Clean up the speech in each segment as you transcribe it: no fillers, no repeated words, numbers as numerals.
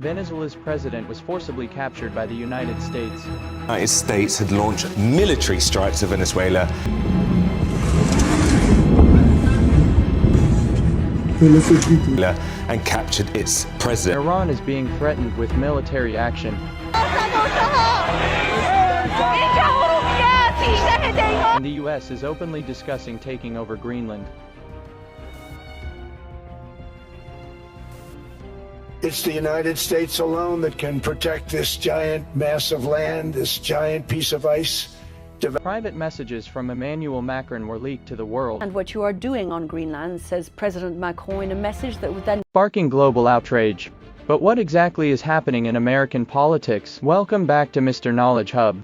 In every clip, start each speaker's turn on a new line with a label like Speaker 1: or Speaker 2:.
Speaker 1: Venezuela's president was forcibly captured by the United States.
Speaker 2: The United States had launched military strikes at Venezuela. And captured its president.
Speaker 1: Iran is being threatened with military action. And the U.S. is openly discussing taking over Greenland.
Speaker 3: It's the United States alone that can protect this giant mass of land, this giant piece of ice.
Speaker 1: Private messages from Emmanuel Macron were leaked to the world.
Speaker 4: And what you are doing on Greenland, says President Macron in a message that would then
Speaker 1: sparking global outrage. But what exactly is happening in American politics? Welcome back to Mr. Knowledge Hub.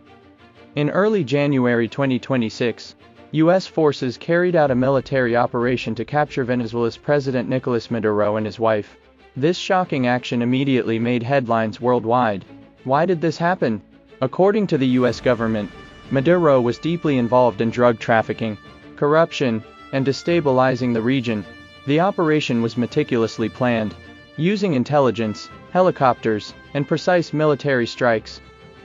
Speaker 1: In early January 2026, U.S. forces carried out a military operation to capture Venezuela's President Nicolas Maduro and his wife. This shocking action immediately made headlines worldwide. Why did this happen? According to the U.S. government, Maduro was deeply involved in drug trafficking, corruption, and destabilizing the region. The operation was meticulously planned, using intelligence, helicopters, and precise military strikes.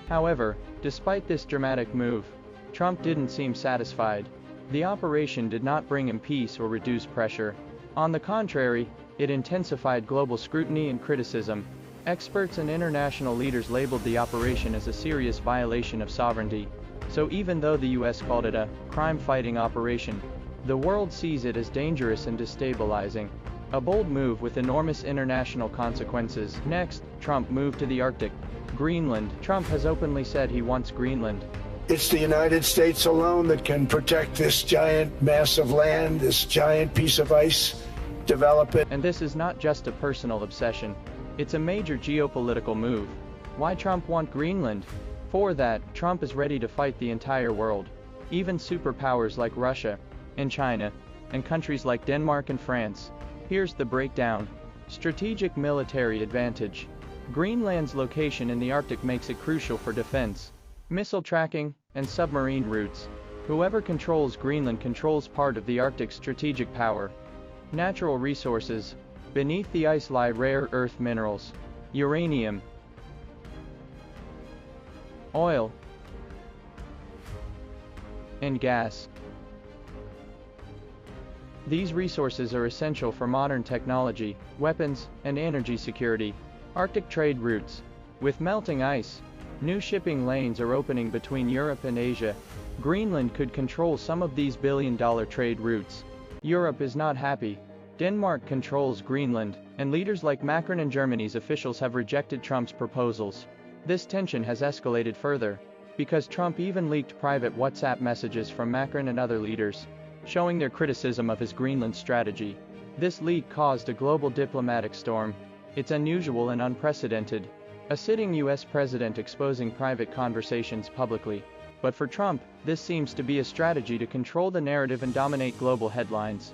Speaker 1: However, despite this dramatic move, Trump didn't seem satisfied. The operation did not bring him peace or reduce pressure. On the contrary, it intensified global scrutiny and criticism. Experts and international leaders labeled the operation as a serious violation of sovereignty. So even though the U.S. called it a crime-fighting operation, the world sees it as dangerous and destabilizing. A bold move with enormous international consequences. Next, Trump moved to the Arctic. Greenland. Trump has openly said he wants Greenland.
Speaker 3: It's the United States alone that can protect this giant mass of land, this giant piece of ice, develop it.
Speaker 1: And this is not just a personal obsession. It's a major geopolitical move. Why Trump want Greenland? For that, Trump is ready to fight the entire world. Even superpowers like Russia, and China, and countries like Denmark and France. Here's the breakdown. Strategic military advantage. Greenland's location in the Arctic makes it crucial for defense, missile tracking, and submarine routes. Whoever controls Greenland controls part of the Arctic's strategic power. Natural resources. Beneath the ice lie rare earth minerals, uranium, oil, and gas. These resources are essential for modern technology, weapons, and energy security. Arctic trade routes. With melting ice, new shipping lanes are opening between Europe and Asia. Greenland could control some of these billion-dollar trade routes. Europe is not happy. Denmark controls Greenland, and leaders like Macron and Germany's officials have rejected Trump's proposals. This tension has escalated further, because Trump even leaked private WhatsApp messages from Macron and other leaders, showing their criticism of his Greenland strategy. This leak caused a global diplomatic storm. It's unusual and unprecedented. A sitting U.S. president exposing private conversations publicly. But for Trump, this seems to be a strategy to control the narrative and dominate global headlines.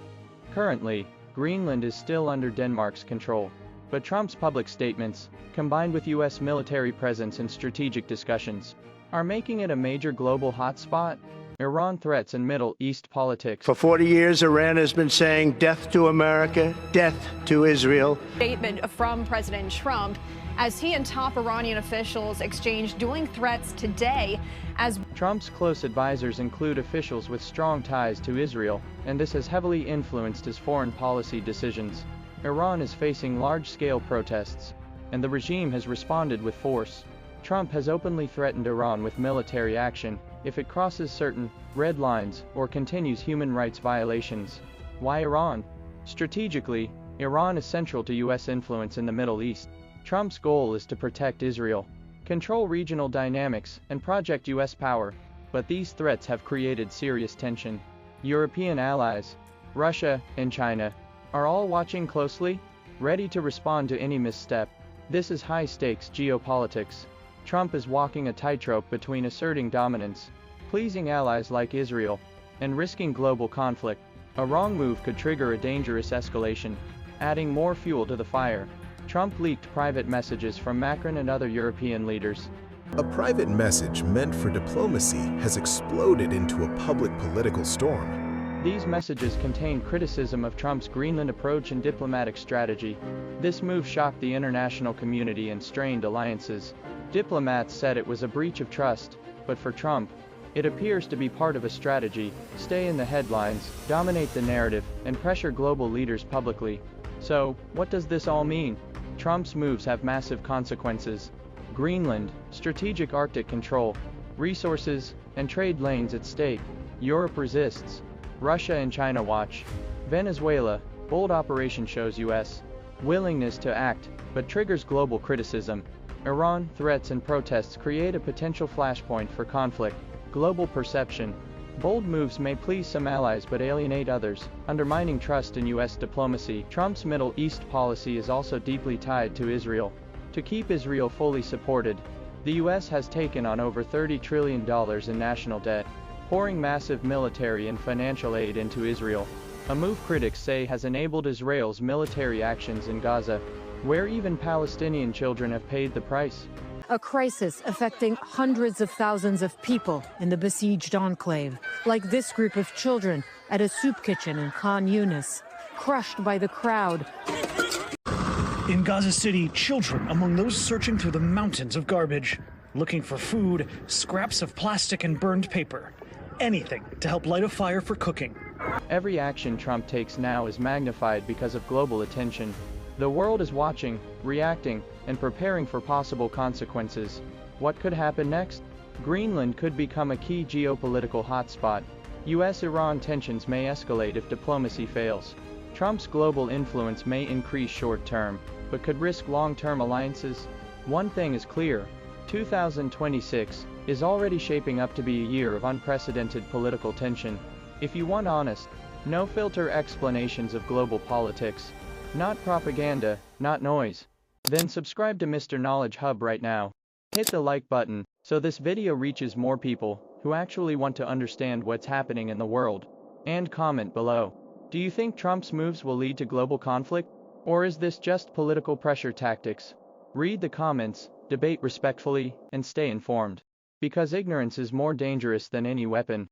Speaker 1: Currently, Greenland is still under Denmark's control. But Trump's public statements, combined with U.S. military presence and strategic discussions, are making it a major global hotspot. Iran threats and Middle East politics.
Speaker 3: For 40 years, Iran has been saying death to America, death to Israel.
Speaker 5: Statement from President Trump as he and top Iranian officials exchanged dueling threats today as
Speaker 1: Trump's close advisors include officials with strong ties to Israel, and this has heavily influenced his foreign policy decisions. Iran is facing large-scale protests, and the regime has responded with force. Trump has openly threatened Iran with military action if it crosses certain red lines or continues human rights violations. Why Iran? Strategically, Iran is central to U.S. influence in the Middle East. Trump's goal is to protect Israel, control regional dynamics, and project U.S. power. But these threats have created serious tension. European allies, Russia, and China, are all watching closely, ready to respond to any misstep. This is high-stakes geopolitics. Trump is walking a tightrope between asserting dominance, pleasing allies like Israel, and risking global conflict. A wrong move could trigger a dangerous escalation, adding more fuel to the fire. Trump leaked private messages from Macron and other European leaders.
Speaker 6: A private message meant for diplomacy has exploded into a public political storm.
Speaker 1: These messages contain criticism of Trump's Greenland approach and diplomatic strategy. This move shocked the international community and strained alliances. Diplomats said it was a breach of trust, but for Trump, it appears to be part of a strategy: stay in the headlines, dominate the narrative, and pressure global leaders publicly. So, what does this all mean? Trump's moves have massive consequences. Greenland, strategic Arctic control, resources, and trade lanes at stake. Europe resists. Russia and China watch. Venezuela, bold operation shows U.S. willingness to act, but triggers global criticism. Iran, threats and protests create a potential flashpoint for conflict. Global perception. Bold moves may please some allies but alienate others, undermining trust in U.S. diplomacy. Trump's Middle East policy is also deeply tied to Israel. To keep Israel fully supported, the U.S. has taken on over $30 trillion in national debt, pouring massive military and financial aid into Israel. A move critics say has enabled Israel's military actions in Gaza, where even Palestinian children have paid the price.
Speaker 6: A crisis affecting hundreds of thousands of people in the besieged enclave, like this group of children at a soup kitchen in Khan Yunis, crushed by the crowd.
Speaker 7: In Gaza City, children among those searching through the mountains of garbage, looking for food, scraps of plastic and burned paper, anything to help light a fire for cooking.
Speaker 1: Every action Trump takes now is magnified because of global attention. The world is watching, reacting, and preparing for possible consequences. What could happen next? Greenland could become a key geopolitical hotspot. U.S. Iran tensions may escalate if diplomacy fails. Trump's global influence may increase short-term, but could risk long-term alliances. One thing is clear: 2026 is already shaping up to be a year of unprecedented political tension. If you want honest, no-filter explanations of global politics, not propaganda, not noise, then subscribe to Mr. Knowledge Hub right now. Hit the like button, so this video reaches more people who actually want to understand what's happening in the world. And comment below. Do you think Trump's moves will lead to global conflict? Or is this just political pressure tactics? Read the comments, debate respectfully, and stay informed. Because ignorance is more dangerous than any weapon.